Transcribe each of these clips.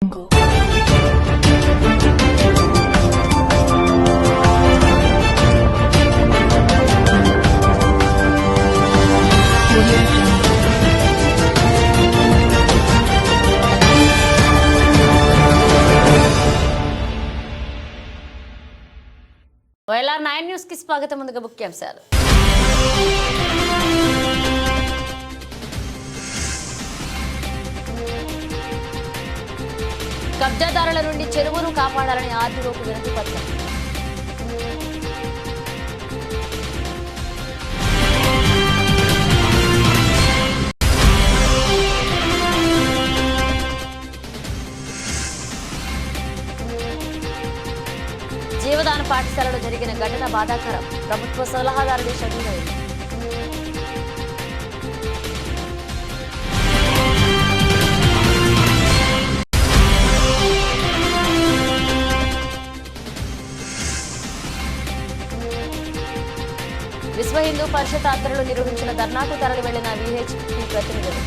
YLR 9 news కి స్వాగతం. ముందుగా ముఖ్యాంశాలు. కబ్జాదారుల నుండి చెరువును కాపాడాలని ఆర్డీఓకు వినతి పత్రం. జీవదాన పాఠశాలలో జరిగిన ఘటన బాధాకరం. ప్రభుత్వ సలహాదారుడి షడ్యూలైంది. విశ్వ హిందూ పరిషత్ ఆధ్వర్యంలో నిర్వహించిన ధర్నాకు తరలి వెళ్లిన విహెచ్పి ప్రతినిధులు.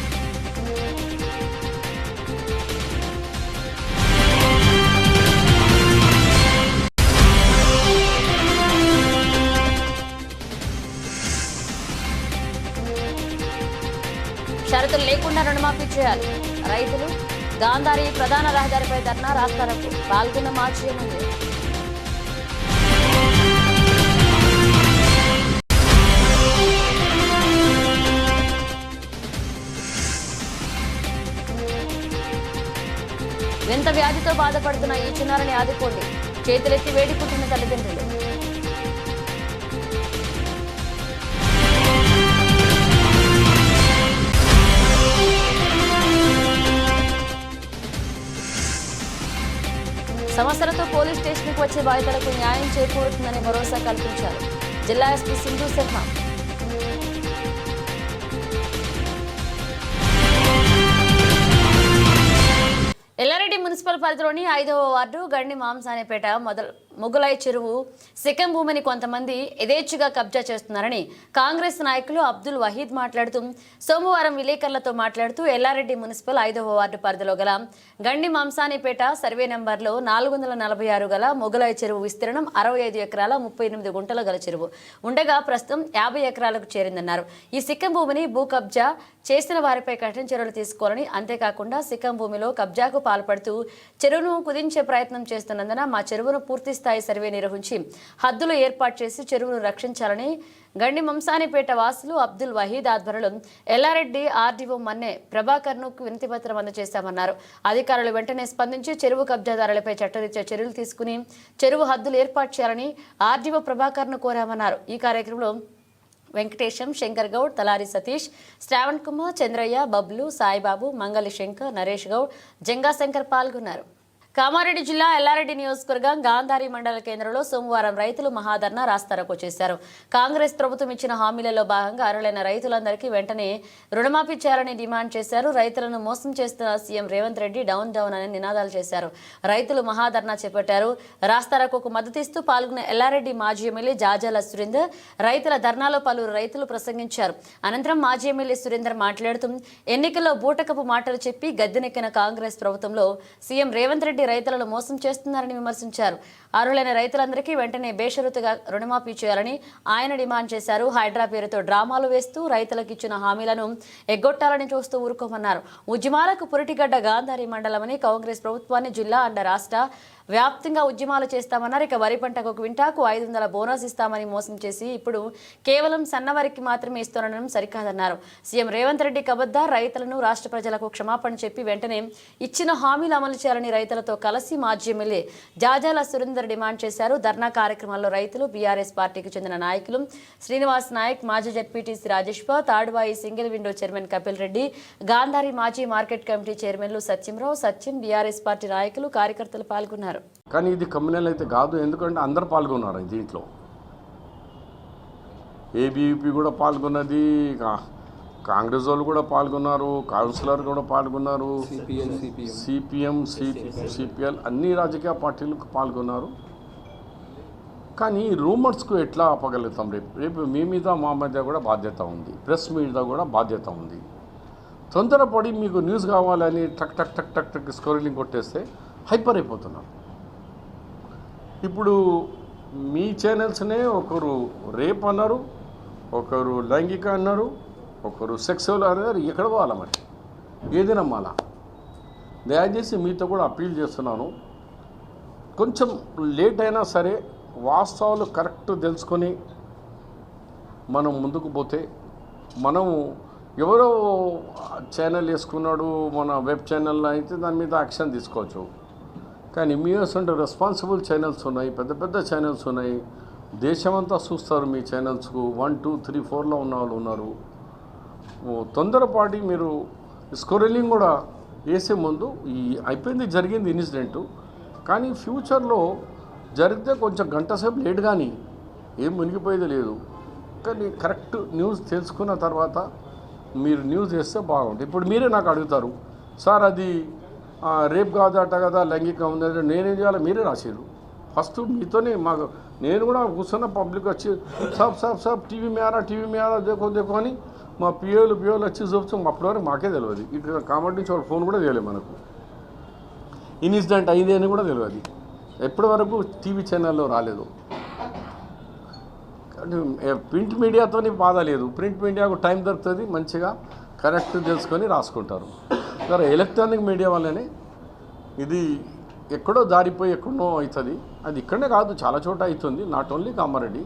షరతులు లేకుండా రుణమాఫీ చేయాలి. రైతులు గాంధారి ప్రధాన రహదారిపై ధర్నా రాస్తారకు పాల్గొన్న మాజీ ఎమ్మెల్యే. వింత వ్యాధితో బాధపడుతున్న ఈ చిన్నారిని ఆదుకోండి. చేతులెత్తి వేడుకుంటున్న తల్లిదండ్రులు. సమస్యలతో పోలీస్ స్టేషన్కు వచ్చే బాధితులకు న్యాయం చేకూరుతుందని భరోసా కల్పించారు జిల్లా ఎస్పీ సింధు శర్మ. ఎల్లారెడ్డి మున్సిపల్ పరిధిలోని 5వ వార్డు గండి మాంసానిపేట మొగలాయి చెరువు సిక్కం భూమిని కొంతమంది యథేచ్ఛగా కబ్జా చేస్తున్నారని కాంగ్రెస్ నాయకులు అబ్దుల్ వహీద్ మాట్లాడుతూ సోమవారం విలేకరులతో మాట్లాడుతూ ఎల్లారెడ్డి మున్సిపల్ 5వ వార్డు పరిధిలో గల గండి మాంసానిపేట సర్వే నెంబర్లో 446 గల మొగలాయి చెరువు విస్తీర్ణం 65 ఎకరాల 38 గుంటల గల చెరువు ఉండగా ప్రస్తుతం 50 ఎకరాలకు చేరిందన్నారు. ఈ సిక్కం భూమిని భూ కబ్జా చేసిన వారిపై కఠిన చర్యలు తీసుకోవాలని, అంతేకాకుండా సిక్కం భూమిలో కబ్జాకు పాల్పడుతూ చెరువును కుదించే ప్రయత్నం చేస్తున్నందున మా చెరువును పూర్తి స్థాయి సర్వే నిర్వహించి హద్దులు ఏర్పాటు చేసి చెరువును రక్షించాలని గండి మంసానిపేట వాసులు అబ్దుల్ వహీద్ ఆధ్వర్యంలో ఎల్లారెడ్డి ఆర్డీఓ మన్నె ప్రభాకర్ను వినతి పత్రం అందజేశామన్నారు. అధికారులు వెంటనే స్పందించి చెరువు కబ్జాదారులపై చట్టరీత్యా చర్యలు తీసుకుని చెరువు హద్దులు ఏర్పాటు చేయాలని ఆర్డీఓ ప్రభాకర్ను కోరామన్నారు. ఈ కార్యక్రమంలో వెంకటేశం, శంకర్ గౌడ్, తలారి సతీష్, శ్రావణ్ కుమార్, చంద్రయ్య, బబ్లు, సాయిబాబు, మంగళి శంకర్, నరేష్ గౌడ్, జంగా శంకర్ పాల్గొన్నారు. కామారెడ్డి జిల్లా ఎల్లారెడ్డి నియోజకవర్గం గాంధారి మండల కేంద్రంలో సోమవారం రైతులు మహాధర్నా రాస్తారోకో చేశారు. కాంగ్రెస్ ప్రభుత్వం ఇచ్చిన హామీలలో భాగంగా అర్హులైన రైతులందరికీ వెంటనే రుణమాఫీ చేయాలని డిమాండ్ చేశారు. రైతులను మోసం చేస్తున్న CM Revanth Reddy down down అని నినాదాలు చేశారు. రైతులు మహాధర్నా చేపట్టారు. రాస్తారోకోకు మద్దతిస్తూ పాల్గొన్న ఎల్లారెడ్డి మాజీ ఎమ్మెల్యే జాజాల సురేందర్ రైతుల ధర్నాలో పలువురు రైతులు ప్రసంగించారు. అనంతరం మాజీ ఎమ్మెల్యే సురేందర్ మాట్లాడుతూ ఎన్నికల్లో బూటకపు మాటలు చెప్పి గద్దెనెక్కిన కాంగ్రెస్ ప్రభుత్వంలో సీఎం రేవంత్ రెడ్డి రైతులను మోసం చేస్తున్నారని విమర్శించారు. అర్హులైన రైతులందరికీ వెంటనే బేషరతుగా రుణమాఫీ చేయాలని ఆయన డిమాండ్ చేశారు. హైడ్రా పేరుతో డ్రామాలు వేస్తూ రైతులకు ఇచ్చిన హామీలను ఎగ్గొట్టాలని చూస్తూ ఊరుకోమన్నారు. ఉద్యమాలకు పురిటిగడ్డ గాంధారి మండలమని కాంగ్రెస్ ప్రభుత్వాన్ని జిల్లా రాష్ట్ర వ్యాప్తంగా ఉద్యమాలు చేస్తామన్నారు. ఇక వరి పంటకు క్వింటాకు 500 బోనస్ ఇస్తామని మోసం చేసి ఇప్పుడు కేవలం సన్నవరికి మాత్రమే ఇస్తున్నారని సరికాదన్నారు. సీఎం రేవంత్ రెడ్డి కబద్దార్ రైతులను రాష్ట్ర ప్రజలకు క్షమాపణ చెప్పి వెంటనే ఇచ్చిన హామీలు అమలు చేయాలని రైతులతో కలిసి మాజీ ఎమ్మెల్యే జాజాల సురేందర్ డిమాండ్ చేశారు. ధర్నా కార్యక్రమాల్లో రైతులు, బీఆర్ఎస్ పార్టీకి చెందిన నాయకులు శ్రీనివాస్ నాయక్, మాజీ ZPTC Rajeshwar, Taduvai single window chairman Kapil Reddy, Gandhari మాజీ మార్కెట్ కమిటీ చైర్మన్లు సత్యంరావు, సత్యం, బీఆర్ఎస్ పార్టీ నాయకులు, కార్యకర్తలు పాల్గొన్నారు. కానీ ఇది కమ్యూనల్ అయితే కాదు, ఎందుకంటే అందరు పాల్గొన్నారు దీంట్లో. ఏబీవీపీ కూడా పాల్గొన్నది, కాంగ్రెస్ వాళ్ళు కూడా పాల్గొన్నారు, కౌన్సిలర్ కూడా పాల్గొన్నారు, సిపిఎం, సిపిఎల్ అన్ని రాజకీయ పార్టీలు పాల్గొన్నారు. కానీ రూమర్స్కు ఎట్లా ఆపగలుగుతాం? రేపు మీ మీద, మా మీద కూడా బాధ్యత ఉంది, ప్రెస్ మీద కూడా బాధ్యత ఉంది. తొందరపడి మీకు న్యూస్ కావాలని టక్ టక్ టక్ టక్ టక్ స్క్రోలింగ్ కొట్టేస్తే హైపర్ అయిపోతున్నారు. ఇప్పుడు మీ ఛానల్స్నే ఒకరు రేప్ అన్నారు, ఒకరు లైంగిక అన్నారు, ఒకరు సెక్సువల్ అన్నారు. ఎక్కడ పోవాలా మరి? ఏది నమ్మాలా? దయచేసి మీతో కూడా అప్పీల్ చేస్తున్నాను, కొంచెం లేట్ అయినా సరే వాస్తవాలు కరెక్ట్ తెలుసుకొని మనం ముందుకు పోతే, మనము ఎవరో ఛానల్ వేసుకున్నాడు మన వెబ్ ఛానల్లో అయితే దాని మీద యాక్షన్ తీసుకోవచ్చు. కానీ మీ అంటే రెస్పాన్సిబుల్ ఛానల్స్ ఉన్నాయి, పెద్ద పెద్ద ఛానల్స్ ఉన్నాయి, దేశమంతా చూస్తారు మీ ఛానల్స్కు. 1, 2, 3, 4లో ఉన్న వాళ్ళు ఉన్నారు. తొందరపాటి మీరు స్క్రోలింగ్ కూడా వేసే ముందు ఈ అయిపోయింది, జరిగింది ఇన్సిడెంటు, కానీ ఫ్యూచర్లో జరిగితే కొంచెం గంట సేపు లేట్ కానీ ఏం మునిగిపోయేది లేదు. కానీ కరెక్ట్ న్యూస్ తెలుసుకున్న తర్వాత మీరు న్యూస్ వేస్తే బాగుంటుంది. ఇప్పుడు మీరే నాకు అడుగుతారు, సార్ అది రేప్ కాదట కదా, లైంగిక ఉంది, నేనేం చేయాలి? మీరే రాసారు ఫస్ట్. మీతోనే మాకు నేను కూడా కూర్చున్న పబ్లిక్ వచ్చి సబ్ టీవీ మే ఆరా దేకో అని మా పిఏలు వచ్చి చూపుతాం. అప్పటివరకు మాకే తెలియదు. ఇక్కడ కామెంట్ నుంచి వాళ్ళ ఫోన్ కూడా తెలియదు మనకు. ఇన్సిడెంట్ అయింది అని కూడా తెలియదు. ఎప్పటి వరకు టీవీ ఛానల్లో రాలేదు. ప్రింట్ మీడియాతో బాధ లేదు. ప్రింట్ మీడియాకు టైం దొరుకుతుంది, మంచిగా కరెక్ట్ తెలుసుకొని రాసుకుంటారు. సరే, ఎలక్ట్రానిక్ మీడియా వల్లనే ఇది ఎక్కడో జారిపోయి ఎక్కడో అవుతుంది. అది ఇక్కడనే కాదు, చాలా చోట అవుతుంది, నాట్ ఓన్లీ కామారెడ్డి.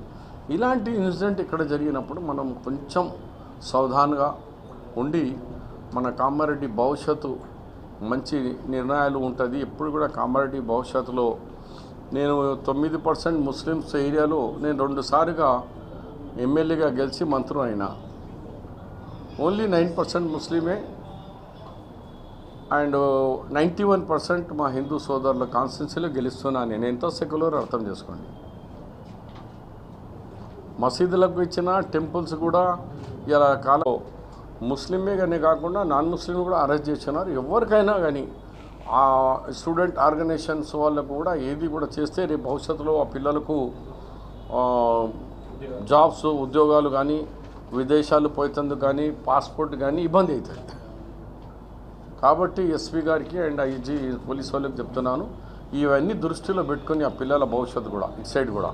ఇలాంటి ఇన్సిడెంట్ ఇక్కడ జరిగినప్పుడు మనం కొంచెం సావధానంగా ఉండి మన కామారెడ్డి భవిష్యత్తు మంచి నిర్ణయాలు ఉంటుంది. ఎప్పుడు కూడా కామారెడ్డి భవిష్యత్తులో నేను 9% ముస్లిమ్స్ ఏరియాలో నేను 2 సార్లుగా ఎమ్మెల్యేగా గెలిచి మంత్రి అయినా. ఓన్లీ 9% ముస్లిమే అండ్ 91% మా హిందూ సోదరుల కాన్స్టిట్యున్సీలో గెలుస్తున్నాను. నేను ఎంతో సెక్యులర్ అర్థం చేసుకోండి. మసీదులకు ఇచ్చిన టెంపుల్స్ కూడా ఇలా కాలం ముస్లిమే కానీ కాకుండా నాన్ ముస్లిం కూడా అరెస్ట్ చేస్తున్నారు. ఎవరికైనా కానీ ఆ స్టూడెంట్ ఆర్గనైజేషన్స్ వాళ్ళకు కూడా ఏది కూడా చేస్తే రేపు భవిష్యత్తులో ఆ పిల్లలకు జాబ్స్, ఉద్యోగాలు కానీ, విదేశాలు పోయేందుకు కానీ, పాస్పోర్ట్ కానీ ఇబ్బంది అవుతుంది. కాబట్టి ఎస్పీ గారికి అండ్ ఐజీ పోలీస్ వాళ్ళకి చెప్తున్నాను, ఇవన్నీ దృష్టిలో పెట్టుకొని ఆ పిల్లల భవిష్యత్తు కూడా ఇటు సైడ్ కూడా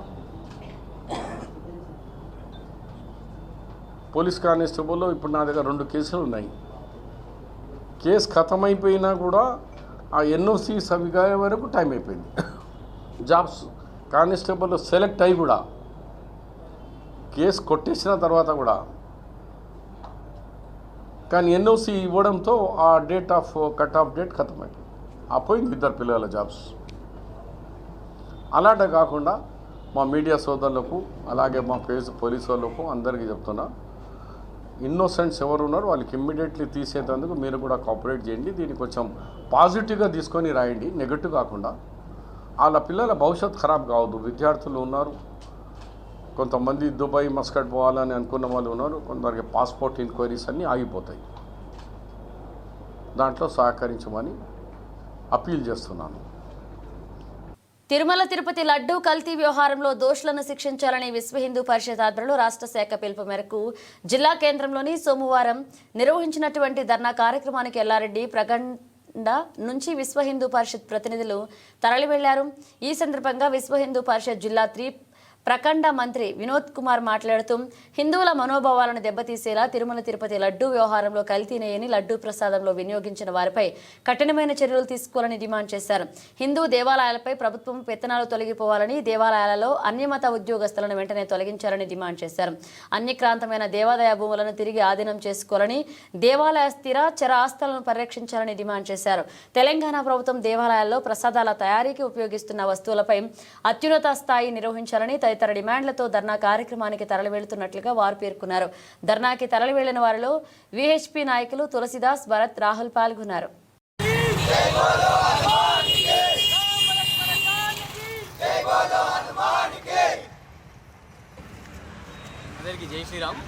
పోలీస్ కానిస్టేబుల్లో ఇప్పుడు నా దగ్గర 2 కేసులు ఉన్నాయి. కేసు ఖతమైపోయినా కూడా ఆ ఎన్ఓసి సవిగా వరకు టైం అయిపోయింది. జాబ్స్ కానిస్టేబుల్ సెలెక్ట్ అయ్యి కూడా కేసు కొట్టేసిన తర్వాత కూడా కానీ ఎన్ఓసి ఇవ్వడంతో ఆ కట్ ఆఫ్ డేట్ ఖతమైపోయింది. పోయింది 2 పిల్లల జాబ్స్. అలాంటి కాకుండా మా మీడియా సోదరులకు అలాగే మా పోలీసు వాళ్ళకు అందరికీ చెప్తున్నా, ఇన్నోసెంట్స్ ఎవరు ఉన్నారో వాళ్ళకి ఇమ్మీడియట్లీ తీసేందుకు మీరు కూడా కోఆపరేట్ చేయండి. దీన్ని కొంచెం పాజిటివ్గా తీసుకొని రాయండి, నెగటివ్ కాకుండా. వాళ్ళ పిల్లల భవిష్యత్తు ఖరాబ్ కావద్దు. విద్యార్థులు ఉన్నారు, కొంతమంది దుబాయ్, మస్కట్ పోవాలని అనుకున్న వాళ్ళు ఉన్నారు, కొందరికి పాస్పోర్ట్ ఎంక్వైరీస్ అన్నీ ఆగిపోతాయి. దాంట్లో సహకరించమని అప్పీల్ చేస్తున్నాను. తిరుమల తిరుపతి లడ్డూ కల్తీ వ్యవహారంలో దోషులను శిక్షించాలని విశ్వ హిందూ పరిషత్ ఆధ్వర్యంలో రాష్ట్ర శాఖ పిలుపు మేరకు జిల్లా కేంద్రంలోని సోమవారం నిర్వహించినటువంటి ధర్నా కార్యక్రమానికి ఎల్లారెడ్డి ప్రగండ నుంచి విశ్వ హిందూ పరిషత్ ప్రతినిధులు తరలి వెళ్లారు. ఈ సందర్భంగా విశ్వ హిందూ పరిషత్ జిల్లా ప్రఖండ మంత్రి వినోద్ కుమార్ మాట్లాడుతూ హిందువుల మనోభావాలను దెబ్బతీసేలా తిరుమల తిరుపతి లడ్డూ వ్యవహారంలో కల్తీనేయని లడ్డూ ప్రసాదంలో వినియోగించిన వారిపై కఠినమైన చర్యలు తీసుకోవాలని డిమాండ్ చేశారు. హిందూ దేవాలయాలపై ప్రభుత్వం పెత్తనాలు తొలగిపోవాలని, దేవాలయాలలో అన్యమత ఉద్యోగస్తులను వెంటనే తొలగించాలని డిమాండ్ చేశారు. అన్యక్రాంతమైన దేవాదాయ భూములను తిరిగి ఆధీనం చేసుకోవాలని, దేవాలయ స్థిర చర ఆస్తులను పరిరక్షించాలని డిమాండ్ చేశారు. తెలంగాణ ప్రభుత్వం దేవాలయాల్లో ప్రసాదాల తయారీకి ఉపయోగిస్తున్న వస్తువులపై అత్యున్నత స్థాయి నిర్వహించాలని తదితర డిమాండ్లతో ధర్నా కార్యక్రమానికి తరలి వెళ్తున్నట్లుగా వారు పేర్కొన్నారు. ధర్నాకి తరలి వెళ్లిన వారిలో విహెచ్పి నాయకులు తులసిదాస్, భరత్, రాహుల్ పాల్గొన్నారు. అందరికీ జై శ్రీరామ్.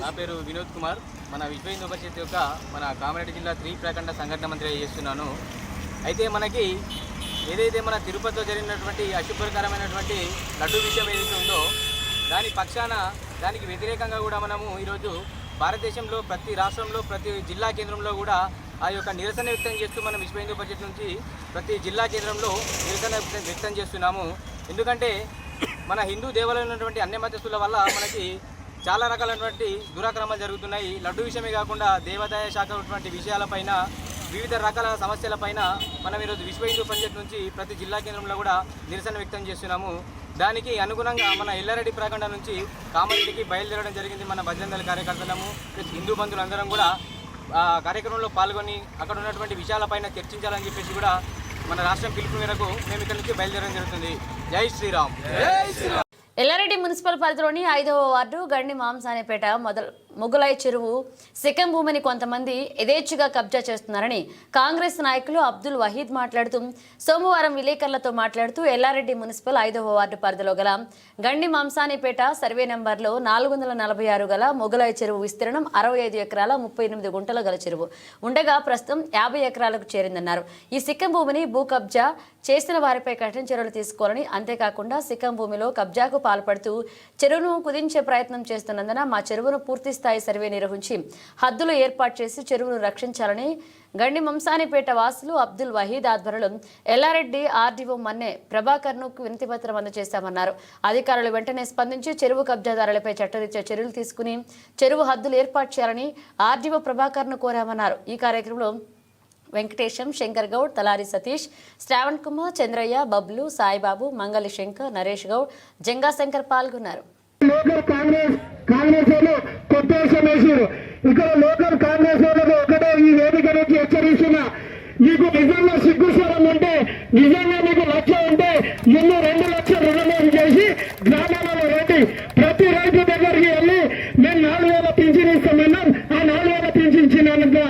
నా పేరు వినోద్ కుమార్. మన విశ్వ హిందూ పరిషత్ యొక్క మన కామారెడ్డి జిల్లా ప్రఖండ సంఘటన మంత్రిగా చేస్తున్నాను. అయితే మనకి ఏదైతే మన తిరుపతిలో జరిగినటువంటి అశుభకరమైనటువంటి లడ్డు విషయం ఏదైతే ఉందో దాని పక్షాన దానికి వ్యతిరేకంగా కూడా మనము ఈరోజు భారతదేశంలో ప్రతి రాష్ట్రంలో ప్రతి జిల్లా కేంద్రంలో కూడా ఆ యొక్క నిరసన వ్యక్తం చేస్తూ మనం విశ్వ హిందూ పరిషత్ నుంచి ప్రతి జిల్లా కేంద్రంలో నిరసన వ్యక్తం చేస్తున్నాము. ఎందుకంటే మన హిందూ దేవాలయంలో ఉన్నటువంటి అన్య మతస్థుల వల్ల మనకి చాలా రకాలైనటువంటి దురాక్రమాలు జరుగుతున్నాయి. లడ్డు విషయమే కాకుండా దేవాదాయ శాఖ ఉన్నటువంటి విషయాలపైన వివిధ రకాల సమస్యలపైన మనం ఈరోజు విశ్వ హిందూ పరిషత్ నుంచి ప్రతి జిల్లా కేంద్రంలో కూడా నిరసన వ్యక్తం చేస్తున్నాము. దానికి అనుగుణంగా మన ఎల్లారెడ్డి ప్రాకండ నుంచి కామారెడ్డికి బయలుదేరడం జరిగింది. మన బజరంగ దళ కార్యకర్తలము ప్లస్ హిందూ బంధువులందరం కూడా కార్యక్రమంలో పాల్గొని అక్కడ ఉన్నటువంటి విషయాలపైన చర్చించాలని చెప్పేసి కూడా మన రాష్ట్రం పిలుపు మేరకు మేము ఇక్కడ నుంచి బయలుదేరడం జరుగుతుంది. జై శ్రీరామ్. ఎల్లారెడ్డి మున్సిపల్ పరిధిలోని 5వ వార్డు గండి మాంసానేపేట మొగులాయి చెరువు సికం భూమిని కొంతమంది యథేచ్ఛగా కబ్జా చేస్తున్నారని కాంగ్రెస్ నాయకులు అబ్దుల్ వహీద్ మాట్లాడుతూ సోమవారం విలేకరులతో మాట్లాడుతూ ఎల్లారెడ్డి మున్సిపల్ 5వ వార్డు పరిధిలో గల గండి మాంసానేపేట సర్వే నెంబర్లో 446 గల మొగులాయి చెరువు విస్తీర్ణం 65 ఎకరాల 38 గుంటల గల చెరువు ఉండగా ప్రస్తుతం 50 ఎకరాలకు చేరిందన్నారు. ఈ సిక్కం భూమిని భూ కబ్జా చేసిన వారిపై కఠిన చర్యలు తీసుకోవాలని, అంతేకాకుండా సిక్కం భూమిలో కబ్జాకు పాల్పడుతూ చెరువును కుదించే ప్రయత్నం చేస్తున్నందున మా చెరువును పూర్తి స్థాయి సర్వే నిర్వహించి హద్దులు ఏర్పాటు చేసి చెరువును రక్షించాలని గండి మంసానిపేట వాసులు అబ్దుల్ వహీద్ ఆధ్వర్యంలో ఎల్లారెడ్డి ఆర్డీఓ మన్నే ప్రభాకర్ను వినతిపత్రం అందజేశామన్నారు. అధికారులు వెంటనే స్పందించి చెరువు కబ్జాదారులపై చట్టరీత్యా చర్యలు తీసుకుని చెరువు హద్దులు ఏర్పాటు చేయాలని ఆర్డీఓ ప్రభాకర్ను కోరామన్నారు. ఈ కార్యక్రమంలో వెంకటేశం, శంకర్ గౌడ్, తలారి సతీష్, శ్రావణ్ కుమార్, చంద్రయ్య, బబ్లు, సాయిబాబు, మంగళి శంకర్, నరేష్ గౌడ్, జంగా శంకర్ పాల్గొన్నారు. కాంగ్రెస్ వాళ్ళు కొత్త విషయం వేసారు. ఇక్కడ లోకల్ కాంగ్రెస్ వాళ్ళకు ఒకటే ఈ వేదిక నుంచి హెచ్చరిస్తున్నా, మీకు నిజంగా సిగ్గుస్వరం ఉంటే, నిజంగా మీకు లక్ష్యం ఉంటే ముందు 2 లక్షల రుణమాఫీ చేసి గ్రామాలలో రండి. ప్రతి రైతు దగ్గరికి వెళ్ళి మేము 4,000 పింఛన్ ఇస్తామన్నాం. ఆ 4,000 పింఛన్ ఇచ్చినందుకు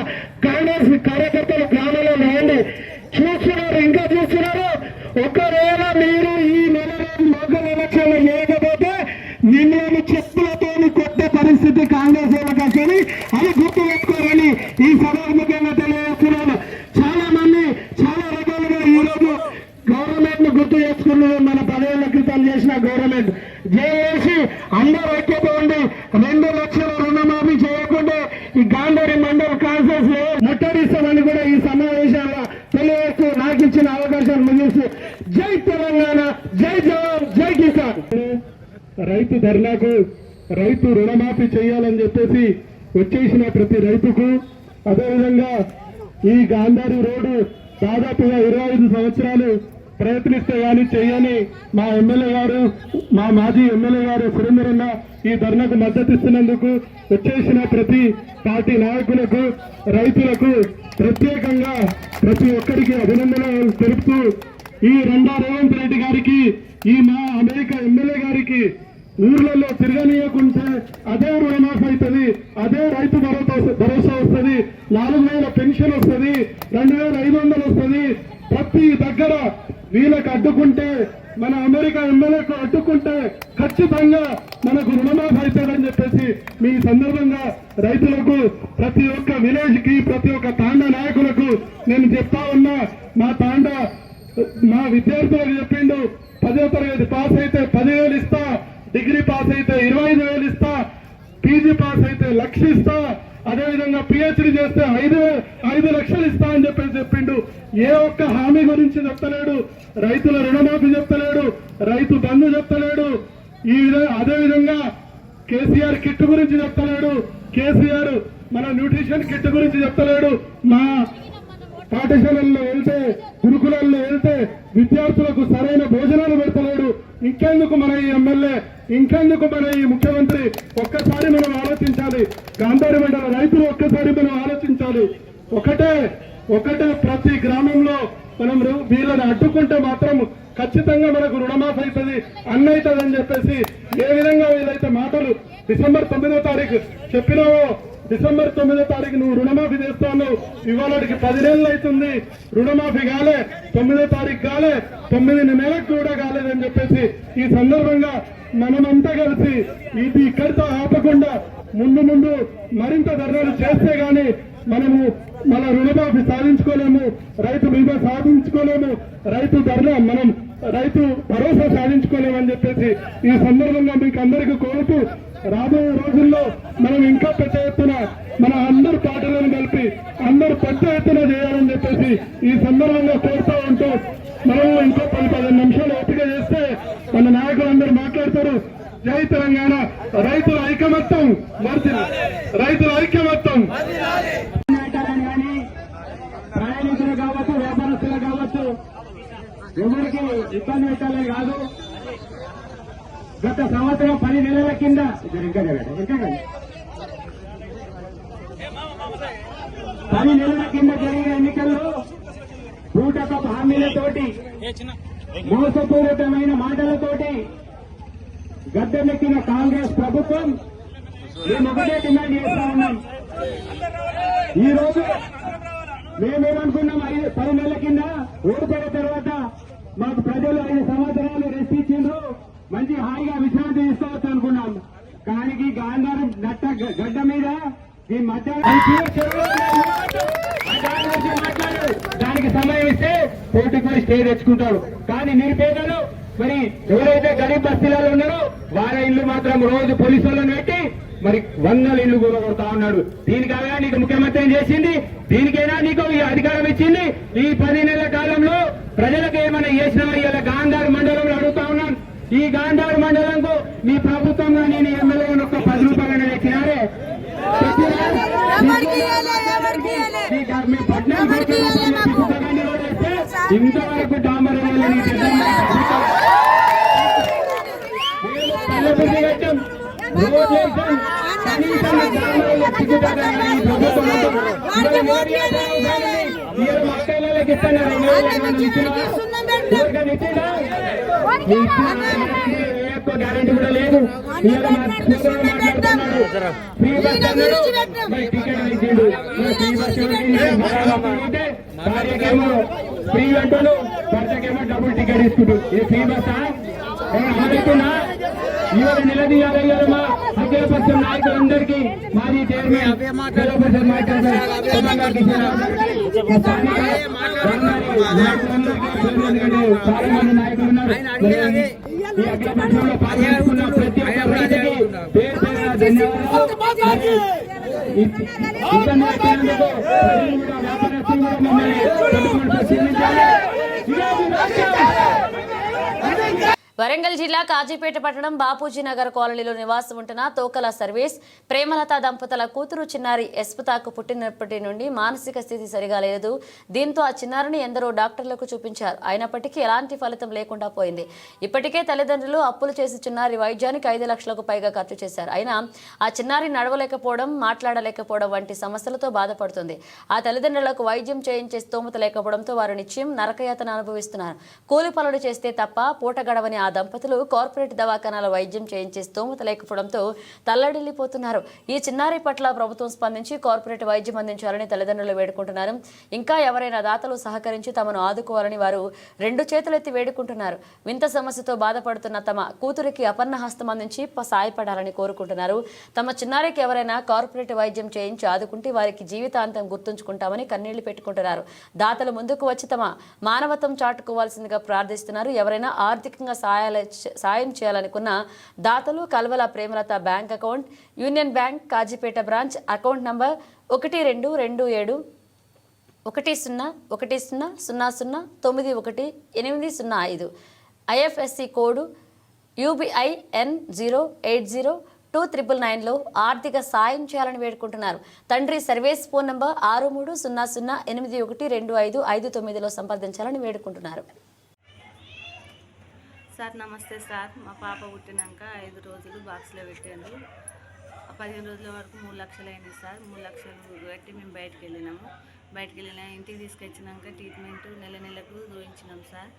కాంగ్రెస్ కార్యకర్తలు గ్రామాలలో రండి. చూస్తున్నారు, ఇంకా చూస్తున్నారు. ఒకవేళ మీరు ఈ నెల లోకల్ ఎలక్షన్లు చేయకపోతే నిన్ను చెప్పులతో కొట్టే పరిస్థితి కాంగ్రెస్ వాళ్ళకి వస్తుంది. అది గుర్తు పెట్టుకోవాలని ఈ సభాముఖంగా తెలియజేస్తున్నాను. చాలా మంది చాలా రకాలుగా ఈ రోజు గవర్నమెంట్ ను గుర్తు చేసుకున్నారు. మన 10 ఏళ్ల క్రితం చేసిన గవర్నమెంట్ చేసి అందరూ ఐక్యత ఉండి 2 లక్షల రుణమాఫీ చేయకుండా ఈ గాంధారి మండల్ కాన్ఫరెన్స్ లో ముట్టడిస్తామని కూడా ఈ సమావేశాల్లో తెలియజేస్తూ నాకు ఇచ్చిన అవకాశాన్ని ముగిస్తూ జై తెలంగాణ, జై జవాన్, జై కిసాన్. రైతు ధర్నాకు రైతు రుణమాఫీ చేయాలని చెప్పేసి వచ్చేసిన ప్రతి రైతుకు, అదేవిధంగా ఈ గాంధారి రోడ్డు దాదాపుగా 25 సంవత్సరాలు ప్రయత్నిస్తే కానీ చేయని మా ఎమ్మెల్యే గారు, మా మాజీ ఎమ్మెల్యే గారు సురేందరన్న ఈ ధర్నాకు మద్దతు ఇస్తున్నందుకు వచ్చేసిన ప్రతి పార్టీ నాయకులకు, రైతులకు ప్రత్యేకంగా ప్రతి ఒక్కరికి అభినందనలు తెలుపుతూ ఈ రెండా రేవంత్ రెడ్డి గారికి, ఈ మా అమెరికా ఎమ్మెల్యే గారికి ఊర్లలో తిరగనీయకుంటే అదే రుణమాఫీ అవుతుంది, అదే రైతు భరోసా వస్తుంది, 4,000 పెన్షన్ వస్తుంది, 2,500 వస్తుంది. ప్రతి దగ్గర వీళ్ళకి అడ్డుకుంటే, మన అమెరికా ఎమ్మెల్యేకు అడ్డుకుంటే ఖచ్చితంగా మనకు రుణమాఫీ అవుతుందని చెప్పేసి మీ సందర్భంగా రైతులకు, ప్రతి ఒక్క విలేజ్ కి, ప్రతి ఒక్క తాండా నాయకులకు నేను చెప్తా ఉన్నా. మా విద్యార్థులకు చెప్పిండు, 10వ తరగతి పాస్ అయితే 10,000 ఇస్తా, డిగ్రీ పాస్ అయితే 25,000 ఇస్తా, పీజీ పాస్ అయితే 1,00,000 ఇస్తా, అదేవిధంగా పిహెచ్డి చేస్తే 5 లక్షలు ఇస్తా అని చెప్పేసి చెప్పిండు. ఏ ఒక్క హామీ గురించి చెప్తలేడు. రైతుల రుణమాఫీ చెప్తలేడు, రైతు బంధు చెప్తలేడు. అదేవిధంగా కేసీఆర్ కిట్ గురించి చెప్తలేడు. కేసీఆర్ మన న్యూట్రిషన్ కిట్ గురించి చెప్తలేడు. మా పాఠశాలల్లో వెళ్తే, గురుకులాల్లో వెళ్తే విద్యార్థులకు సరైన భోజనాలు పెడతలేడు. ఇంకెందుకు మన ఈ ఎమ్మెల్యే, ఇంకెందుకు మన ఈ ముఖ్యమంత్రి? ఒక్కసారి మనం ఆలోచించాలి. గాంధారి మండల రైతులు ఒక్కసారి మనం ఆలోచించాలి. ఒకటే ప్రతి గ్రామంలో మనం వీళ్ళని అడ్డుకుంటే మాత్రం ఖచ్చితంగా మనకు రుణమాఫీ అవుతుంది, అన్నవుతుంది అని చెప్పేసి ఏ విధంగా వీళ్ళైతే మాటలు డిసెంబర్ 9వ తారీఖు చెప్పినావో, డిసెంబర్ 9వ తారీఖు నువ్వు రుణమాఫీ చేస్తాను, ఇవాళకి 10 నెలలు అవుతుంది, రుణమాఫీ కాలే, 9వ తారీఖు కాలే, 9 నెలలకు కూడా కాలేదని చెప్పేసి ఈ సందర్భంగా మనమంతా కలిసి ఇది ఇక్కడితో ఆపకుండా ముందు మరింత ధర్నాలు చేస్తే గాని మనము మన రుణమాఫీ సాధించుకోలేము, రైతు బీమా సాధించుకోలేము, రైతు ధర్నా రైతు భరోసా సాధించుకోలేమని చెప్పేసి ఈ సందర్భంగా మీకు అందరికీ కోరుతూ రాబోయే రోజుల్లో మనం ఇంకా పెద్ద ఎత్తున మన అందరు పార్టీలను కలిపి అందరూ పెద్ద ఎత్తున చేయాలని చెప్పేసి ఈ సందర్భంగా కోరుతూ ఉంటూ మనం ఇంకో 10-15 నిమిషాలు ఓపిక చేస్తే మన నాయకులందరూ మాట్లాడతారు. జై తెలంగాణ, రైతుల ఐకమత్యం వర్ధిల్లాలి, రైతుల ఐకమత్యం. కానీ ప్రయాణికులు కావచ్చు, వ్యాపారస్తులు కావచ్చు, ఎవరికి ఇబ్బంది పెట్టాలని కాదు. గత సంవత్సరం 10 నెలల కింద 10 నెలల కింద జరిగిన ఎన్నికల్లో బూటకపు హామీలతోటి, మోసపూరితమైన మాటలతోటి గద్దెనెక్కిన కాంగ్రెస్ ప్రభుత్వం మేము ఒకటే డిమాండ్ చేస్తా ఉన్నాం. ఈ రోజు మేమేమనుకున్నాం, 10 నెలల కింద ఓడిపోయిన తర్వాత మాకు ప్రజలు 5 సంవత్సరాలు రెస్ట్ ఇచ్చిండ్రు, మంచి హాయిగా విశ్రాంతి తీసుకోవచ్చు అనుకున్నాం. కానీ ఈ గాంధారం నట్ట గడ్డ మీద ఈ మాట్లాడు దానికి సమయం ఇస్తే పోటీపై స్టే తెచ్చుకుంటాడు. కానీ నిరుపేదలు మరి ఎవరైతే గరీబ్ బస్తీలలో ఉన్నారో వారి ఇల్లు మాత్రం రోజు పోలీసు వాళ్ళని పెట్టి మరి 100 ఇల్లు కూడగొడతా ఉన్నాడు. దీనికైనా నీకు ముఖ్యమంత్రి ఏం చేసింది? దీనికైనా నీకు ఈ అధికారం ఇచ్చింది? ఈ 10 నెలల కాలంలో ప్రజలకు ఏమైనా చేసినావా? ఇలా గాంధార్ మండలంలో అడుగుతా ఉన్నాను. ఈ గాంధార్ మండలంకు మీ ప్రభుత్వం కానీ నీ ఎమ్మెల్యే ఒక్క 10 రూపాయలు తెచ్చినారే? ఇంతవరకు డాంబర్ మక్కలకి ఇస్తున్నారు. గ్యారెంటీ కూడా లేదు. మాట్లాడుతున్నాడు ఫ్రీ బస్ టికెట్ ఇచ్చిండు. ఫ్రీ బస్ భార్యకేమో ఫ్రీ అంటాడు, భర్తకేమో డబుల్ టికెట్ ఇస్తుంటు. ఇది ఫ్రీ బస్ ఆడుతున్నా? ఇవాళ నిలదీయాలి. మా అఖిలపక్షం నాయకులందరికీ మాజీ చైర్మన్ అఖిలపక్షం చాలా మంది నాయకులు ఉన్నారు. ఈ అఖిలపక్షంలో పాల్గొనుకున్న ప్రతి ఒక్క రైతుకి పేరు పేరున ధన్యవాదాలు. వ్యాపారస్తులు కూడా మమ్మల్ని పరిశీలించాలి. వరంగల్ జిల్లా కాజీపేట పట్టణం బాపూజీ నగర్ కాలనీలో నివాసం ఉంటున్న తోకల సర్వీస్ ప్రేమలత దంపతుల కూతురు చిన్నారి ఎస్పతాకు పుట్టినప్పటి నుండి మానసిక స్థితి సరిగా లేదు. దీంతో ఆ చిన్నారిని ఎందరో డాక్టర్లకు చూపించారు. అయినప్పటికీ ఎలాంటి ఫలితం లేకుండా పోయింది. ఇప్పటికే తల్లిదండ్రులు అప్పులు చేసి చిన్నారి వైద్యానికి 5 లక్షలకు పైగా ఖర్చు చేశారు. అయినా ఆ చిన్నారి నడవలేకపోవడం, మాట్లాడలేకపోవడం వంటి సమస్యలతో బాధపడుతుంది. ఆ తల్లిదండ్రులకు వైద్యం చేయించే స్తోమత లేకపోవడంతో వారు నిత్యం నరకయాతన అనుభవిస్తున్నారు. కూలి పనులు చేస్తే తప్ప పూట గడవని ఆ దంపతులు కార్పొరేట్ దవాఖానాల వైద్యం చేయించే స్తోమత లేకపోవడంతో తల్లడిల్లిపోతున్నారు. ఈ చిన్నారి పట్ల ప్రభుత్వం స్పందించి కార్పొరేట్ వైద్యం అందించాలని తల్లిదండ్రులు వేడుకుంటున్నారు. ఇంకా ఎవరైనా దాతలు సహకరించి తమను ఆదుకోవాలని వారు 2 చేతులెత్తి వేడుకుంటున్నారు. వింత సమస్యతో బాధపడుతున్న తమ కూతురికి అపర్ణ హస్తం అందించి సాయపడాలని కోరుకుంటున్నారు. తమ చిన్నారికి ఎవరైనా కార్పొరేట్ వైద్యం చేయించి ఆదుకుంటే వారికి జీవితాంతం గుర్తుంచుకుంటామని కన్నీళ్లు పెట్టుకుంటున్నారు. దాతలు ముందుకు వచ్చి తమ మానవత్వం చాటుకోవాల్సిందిగా ప్రార్థిస్తున్నారు. ఎవరైనా ఆర్థికంగా సాయం చేయాలనుకున్న దాతలు Kalvala Premalatha bank account, union bank Kazipet branch account number 12271010009185, IFSC code UBIN 0802999లో ఆర్థిక సాయం చేయాలని వేడుకుంటున్నారు. తండ్రి సర్వీస్ ఫోన్ నంబర్ 6300812559లో సంప్రదించాలని వేడుకుంటున్నారు. సార్ నమస్తే సార్. మా పాప పుట్టినాక 5 రోజులు బాక్స్లో పెట్టాను. 15 రోజుల వరకు 3 లక్షలు అయింది సార్. 3 లక్షలు పెట్టి మేము బయటకు వెళ్ళినాము. ఇంటికి తీసుకొచ్చినాక ట్రీట్మెంట్ నెలకు చూపించినాం సార్.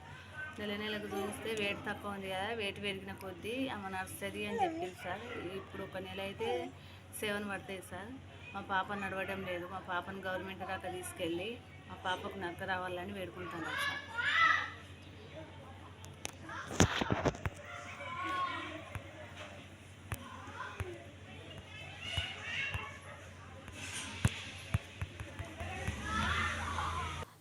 నెలకు చూపిస్తే వెయిట్ తక్కువ ఉంది కదా, వెయిట్ పెరిగిన కొద్దీ ఆమె నడుస్తుంది అని చెప్పింది సార్. ఇప్పుడు 1 నెల అయితే 7 పడతాయి సార్. మా పాప నడవడం లేదు. మా పాపను గవర్నమెంట్ దాకా తీసుకెళ్ళి మా పాపకు నక్క రావాలని వేడుకుంటున్నాం సార్.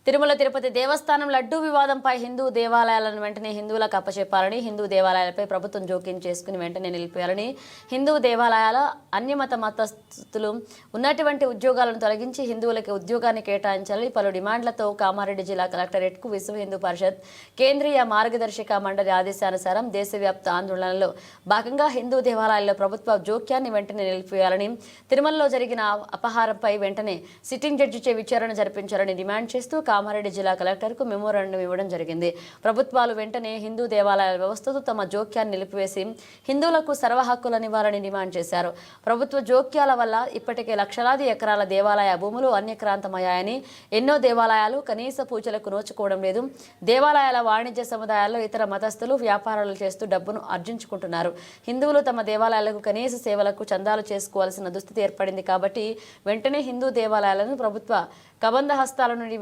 తిరుమల తిరుపతి దేవస్థానం లడ్డూ వివాదంపై హిందూ దేవాలయాలను వెంటనే హిందువులకు అప్పచెప్పాలని, హిందూ దేవాలయాలపై ప్రభుత్వం జోక్యం చేసుకుని వెంటనే నిలిపేయాలని, హిందూ దేవాలయాల అన్యమత మతస్థులు ఉన్నటువంటి ఉద్యోగాలను తొలగించి హిందువులకి ఉద్యోగాన్ని కేటాయించాలని పలు డిమాండ్లతో కామారెడ్డి జిల్లా కలెక్టరేట్కు విశ్వ హిందూ పరిషత్ కేంద్రీయ మార్గదర్శక మండలి ఆదేశానుసారం దేశవ్యాప్త ఆందోళనలో భాగంగా హిందూ దేవాలయాల్లో ప్రభుత్వ జోక్యాన్ని వెంటనే నిలిపేయాలని, తిరుమలలో జరిగిన అపహారంపై వెంటనే సిట్టింగ్ జడ్జిచే విచారణ జరిపించాలని డిమాండ్ చేస్తూ కామారెడ్డి జిల్లా కలెక్టర్కు మెమోరాండం ఇవ్వడం జరిగింది. ప్రభుత్వాలు వెంటనే హిందూ దేవాలయాల వ్యవస్థతో తమ జోక్యాన్ని నిలిపివేసి హిందువులకు సర్వ హక్కులనివ్వాలని డిమాండ్ చేశారు. ప్రభుత్వ జోక్యాల వల్ల ఇప్పటికే లక్షలాది ఎకరాల దేవాలయ భూములు అన్యక్రాంతమయ్యాయని, ఎన్నో దేవాలయాలు కనీస పూజలకు నోచుకోవడం లేదు. దేవాలయాల వాణిజ్య సముదాయాల్లో ఇతర మతస్థులు వ్యాపారాలు చేస్తూ డబ్బును ఆర్జించుకుంటున్నారు. హిందువులు తమ దేవాలయాలకు కనీస సేవలకు చందాలు చేసుకోవాల్సిన దుస్థితి ఏర్పడింది. కాబట్టి వెంటనే హిందూ దేవాలయాలను ప్రభుత్వ కబంధ హస్తాల నుండి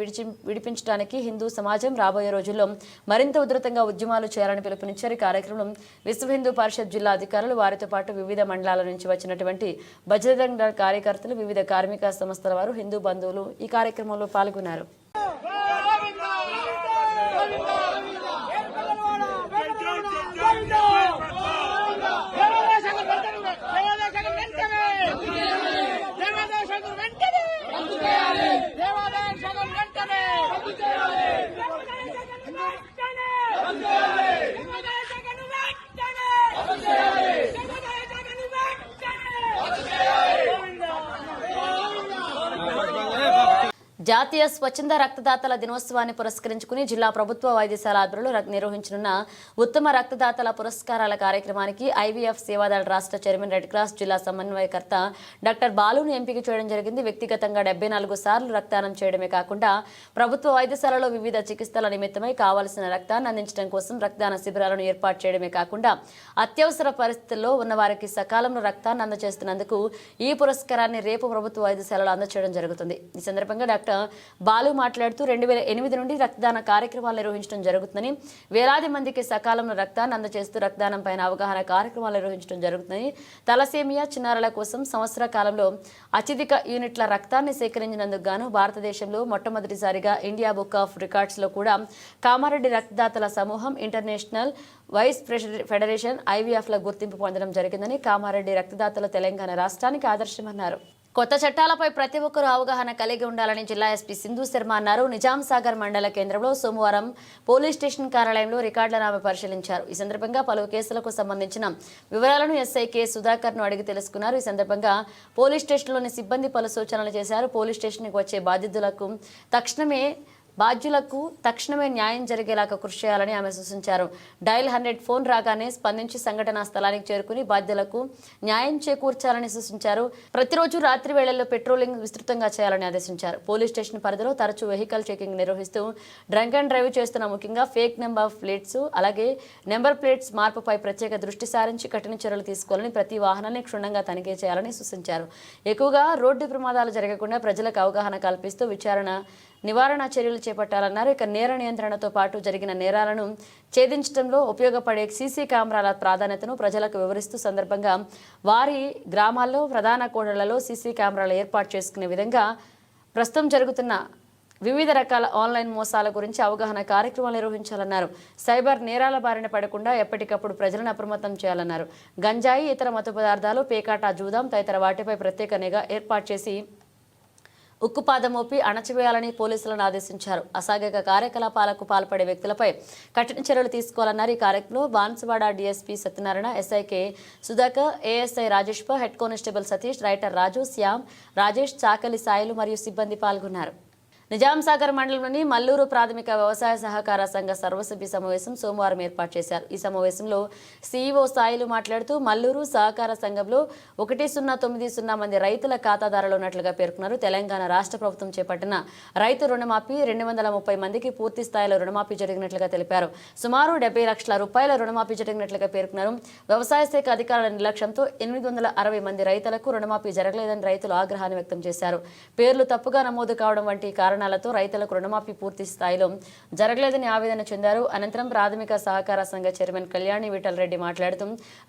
విడిపించడానికి హిందూ సమాజం రాబోయే రోజుల్లో మరింత ఉధృతంగా ఉద్యమాలు చేయాలని పిలుపునిచ్చారు. కార్యక్రమం విశ్వ హిందూ పరిషత్ జిల్లా అధికారులు, వారితో పాటు వివిధ మండలాల నుంచి వచ్చినటువంటి బజరంగ కార్యకర్తలు, వివిధ కార్మిక సంస్థల వారు, హిందూ బంధువులు ఈ కార్యక్రమంలో పాల్గొన్నారు. జాతీయ స్వచ్ఛంద రక్తదాతల దినోత్సవాన్ని పురస్కరించుకుని జిల్లా ప్రభుత్వ వైద్యశాల ఆధ్వర్యంలో నిర్వహించనున్న ఉత్తమ రక్తదాతల పురస్కారాల కార్యక్రమానికి ఐవీఎఫ్ సేవాదళ రాష్ట్ర చైర్మన్, రెడ్ క్రాస్ జిల్లా సమన్వయకర్త డాక్టర్ బాలును ఎంపిక చేయడం జరిగింది. వ్యక్తిగతంగా 74 సార్లు రక్తదానం చేయడమే కాకుండా ప్రభుత్వ వైద్యశాలలో వివిధ చికిత్సల నిమిత్తమై కావాల్సిన రక్తాన్ని అందించడం కోసం రక్తదాన శిబిరాలను ఏర్పాటు చేయడమే కాకుండా అత్యవసర పరిస్థితుల్లో ఉన్న వారికి సకాలంలో రక్తాన్ని అందజేస్తున్నందుకు ఈ పురస్కారాన్ని రేపు ప్రభుత్వ వైద్యశాలలో అందజేయడం జరుగుతుంది. ఈ సందర్భంగా డాక్టర్ బాలు మాట్లాడుతూ 2008 నుండి రక్తదాన కార్యక్రమాలు నిర్వహించడం జరుగుతుందని, వేలాది మందికి సకాలంలో రక్తాన్ని అందజేస్తూ రక్తదానం పైన అవగాహన కార్యక్రమాలు నిర్వహించడం జరుగుతుందని, తలసేమియా చిన్నారుల కోసం సంవత్సర కాలంలో అత్యధిక యూనిట్ల రక్తాన్ని సేకరించినందుకు గాను భారతదేశంలో మొట్టమొదటిసారిగా ఇండియా బుక్ ఆఫ్ రికార్డ్స్ లో కూడా కామారెడ్డి రక్తదాతల సమూహం ఇంటర్నేషనల్ వైస్ ఫెడరేషన్ ఐవీఎఫ్ ల గుర్తింపు పొందడం జరిగిందని, కామారెడ్డి రక్తదాతలు తెలంగాణ రాష్ట్రానికి ఆదర్శమన్నారు. కొత్త చట్టాలపై ప్రతి ఒక్కరూ అవగాహన కలిగి ఉండాలని జిల్లా ఎస్పీ సింధు శర్మ అన్నారు. నిజాం సాగర్ మండల కేంద్రంలో సోమవారం పోలీస్ స్టేషన్ కార్యాలయంలో రికార్డులను ఆమె పరిశీలించారు. ఈ సందర్భంగా పలు కేసులకు సంబంధించిన వివరాలను ఎస్ఐ కె సుధాకర్ ను అడిగి తెలుసుకున్నారు. ఈ సందర్భంగా పోలీస్ స్టేషన్లోని సిబ్బంది పలు సూచనలు చేశారు. పోలీస్ స్టేషన్కి వచ్చే బాధ్యులకు తక్షణమే న్యాయం జరిగేలాగా కృషి చేయాలని ఆమె సూచించారు. డయల్ 100 ఫోన్ రాగానే స్పందించి సంఘటనా స్థలానికి చేరుకుని బాధ్యులకు న్యాయం చేకూర్చాలని సూచించారు. ప్రతిరోజు రాత్రి వేళల్లో పెట్రోలింగ్ విస్తృతంగా చేయాలని ఆదేశించారు. పోలీస్ స్టేషన్ పరిధిలో తరచూ వెహికల్ చెకింగ్ నిర్వహిస్తూ డ్రంక్ అండ్ డ్రైవ్ చేస్తున్న ముఖ్యంగా ఫేక్ నెంబర్ ప్లేట్స్, అలాగే నెంబర్ ప్లేట్స్ మార్పుపై ప్రత్యేక దృష్టి సారించి కఠిన చర్యలు తీసుకోవాలని, ప్రతి వాహనాన్ని క్షుణ్ణంగా తనిఖీ చేయాలని సూచించారు. ఎక్కువగా రోడ్డు ప్రమాదాలు జరగకుండా ప్రజలకు అవగాహన కల్పిస్తూ నివారణ చర్యలు చేపట్టాలన్నారు. ఇక నేర నియంత్రణతో పాటు జరిగిన నేరాలను ఛేదించడంలో ఉపయోగపడే సీసీ కెమెరాల ప్రాధాన్యతను ప్రజలకు వివరిస్తూ సందర్భంగా వారి గ్రామాల్లో ప్రధాన కూడళ్లలో సీసీ కెమెరాలు ఏర్పాటు చేసుకునే విధంగా ప్రస్తుతం జరుగుతున్న వివిధ రకాల ఆన్లైన్ మోసాల గురించి అవగాహన కార్యక్రమాలు నిర్వహించాలన్నారు. సైబర్ నేరాల బారిన పడకుండా ఎప్పటికప్పుడు ప్రజలను అప్రమత్తం చేయాలన్నారు. గంజాయి, ఇతర మత్తు పదార్థాలు, పేకాట, జూదం తదితర వాటిపై ప్రత్యేక నిఘా ఏర్పాటు చేసి ఉక్కుపాదం మోపి అణచివేయాలని పోలీసులను ఆదేశించారు. అసాంఘిక కార్యకలాపాలకు పాల్పడే వ్యక్తులపై కఠిన చర్యలు తీసుకోవాలన్నారు. ఈ కార్యక్రమంలో Banswada DSP Satyanarayana, SI K Sudhakar, ASI Rajesh, head constable Satish, writer Raju, Shyam, Rajesh, Chakali Sailu మరియు సిబ్బంది పాల్గొన్నారు. నిజాం సాగర్ మండలంలోని మల్లూరు ప్రాథమిక వ్యవసాయ సహకార సంఘ సర్వసభ్య సమావేశం సోమవారం ఏర్పాటు చేశారు. ఈ సమావేశంలో సీఈఓ సాయిలు మాట్లాడుతూ మల్లూరు సహకార సంఘంలో 1090 మంది రైతుల ఖాతాదారులు ఉన్నట్లుగా పేర్కొన్నారు. తెలంగాణ రాష్ట్ర ప్రభుత్వం చేపట్టిన రైతు రుణమాఫీ 230 మందికి పూర్తి స్థాయిలో రుణమాఫీ జరిగినట్లుగా తెలిపారు. సుమారు 70 లక్షల రూపాయల రుణమాఫీ జరిగినట్లుగా పేర్కొన్నారు. వ్యవసాయ శాఖ అధికారుల నిర్లక్ష్యంతో 860 మంది రైతులకు రుణమాఫీ జరగలేదని రైతులు ఆగ్రహాన్ని వ్యక్తం చేశారు. పేర్లు తప్పుగా నమోదు కావడం వంటి కారణాలు కారణాలతో రైతులకు రుణమాఫీ పూర్తి స్థాయిలో జరగలేదని ఆవేదన చెందారు. అనంతరం ప్రాథమిక సహకార సంఘ చైర్మన్ కళ్యాణి విఠల్ రెడ్డి మాట్లాడుతూ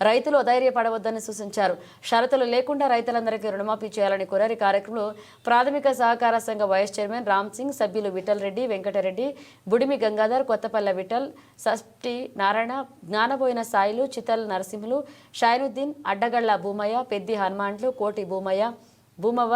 రైతులు అధైర్యపడవద్దని సూచించారు. షరతులు లేకుండా రైతులందరికీ రుణమాఫీ చేయాలని కోరారు. కార్యక్రమంలో ప్రాథమిక సహకార సంఘ వైస్ చైర్మన్ రామ్ సింగ్, సభ్యులు విఠల్ రెడ్డి, వెంకటరెడ్డి, బుడిమి గంగాధర్, కొత్తపల్లె విఠల్, సష్టి నారాయణ, జ్ఞానబోయిన సాయిలు, చితల్ నరసింహులు, షైనుద్దీన్, అడ్డగళ్ల భూమయ్య, పెద్ది హనుమాన్లు, కోటి భూమవ్వ,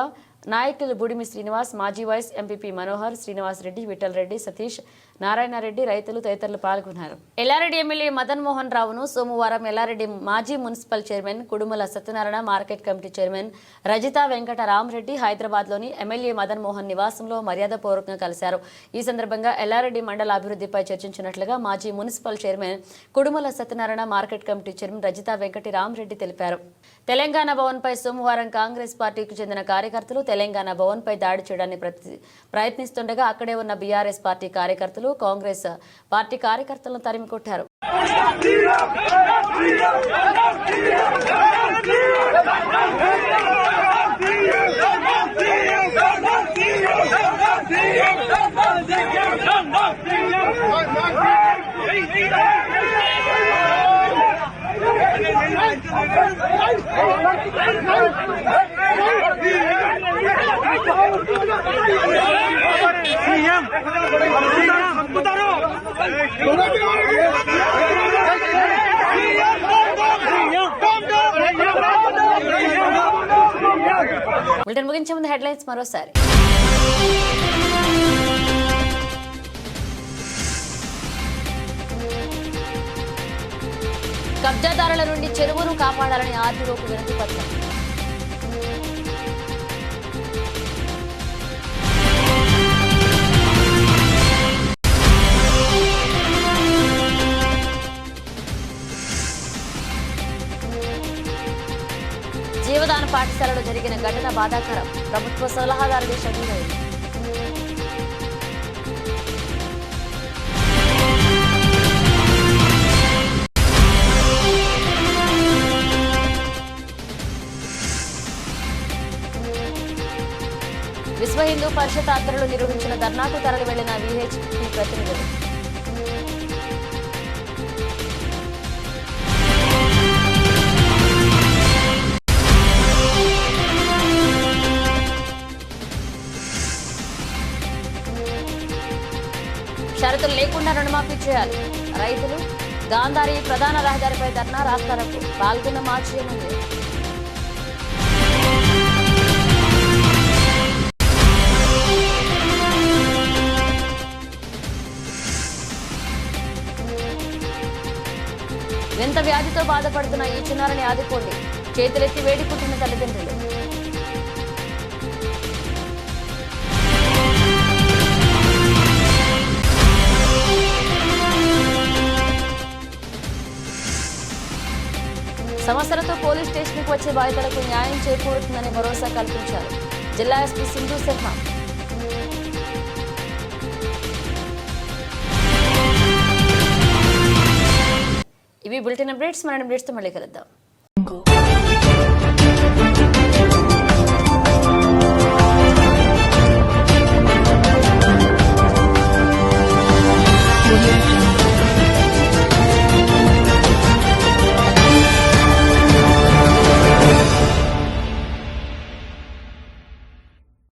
నాయకులు బుడిమి శ్రీనివాస్, మాజీ వైస్ ఎంపీపీ మనోహర్, శ్రీనివాస్ రెడ్డి, విఠల్ రెడ్డి, సతీష్, నారాయణ రెడ్డి, రైతులు తదితరులు పాల్గొన్నారు. ఎల్లారెడ్డి ఎమ్మెల్యే మదన్ మోహన్ రావును సోమవారం ఎల్లారెడ్డి మాజీ municipal chairman Kudumula Satyanarayana, market committee chairman Rajitha Venkata Rama Reddy హైదరాబాద్లోని ఎమ్మెల్యే మదన్ మోహన్ నివాసంలో మర్యాదపూర్వకంగా కలిశారు. ఈ సందర్భంగా ఎల్లారెడ్డి మండల అభివృద్ధిపై చర్చించినట్లుగా మాజీ municipal chairman Kudumula Satyanarayana, market committee chairman Rajitha Venkati Rama Reddy తెలిపారు. తెలంగాణ భవన్పై సోమవారం కాంగ్రెస్ పార్టీకి చెందిన కార్యకర్తలు తెలంగాణ భవన్పై దాడి చేయడానికి ప్రయత్నిస్తుండగా అక్కడే ఉన్న బీఆర్ఎస్ పార్టీ కార్యకర్తలు కాంగ్రెస్ పార్టీ కార్యకర్తలను తరిమి కొట్టారు. బులెటిన్ ముగించే ముందు హెడ్లైన్స్ మరోసారి. కబ్జాదారుల నుండి చెరువును కాపాడాలని ఆర్డీఓకు వినతి పత్రం. జీవదాన పాఠశాలలో జరిగిన ఘటన బాధాకరం. ప్రభుత్వ సలహాదారుడి షబీరయ్య. విశ్వ హిందూ పరిషత్ ఆధ్వర్యంలో నిర్వహించిన ధర్నాకు తరలి వెళ్లిన విహెచ్పి ప్రతినిధులు. షరతులు లేకుండా రుణమాఫీ చేయాలి. రైతులు గాంధారి ప్రధాన రహదారిపై ధర్నా, రాస్తారోకో. పాల్గొన్న మార్చి ఎమ్మెల్యే. వింత వ్యాధితో బాధపడుతున్న ఈ చిన్నారిని ఆదుకోండి. చేతులెత్తి వేడుకుంటున్న తల్లిదండ్రులు. సమస్యలతో పోలీస్ స్టేషన్కు వచ్చే బాధితులకు న్యాయం చేకూరుతుందని భరోసా కల్పించారు జిల్లా ఎస్పీ సింధు శర్మ. ఇవి బులెటిన్ అప్డేట్స్. మన అప్డేట్స్తో మళ్ళీ కలుద్దాం.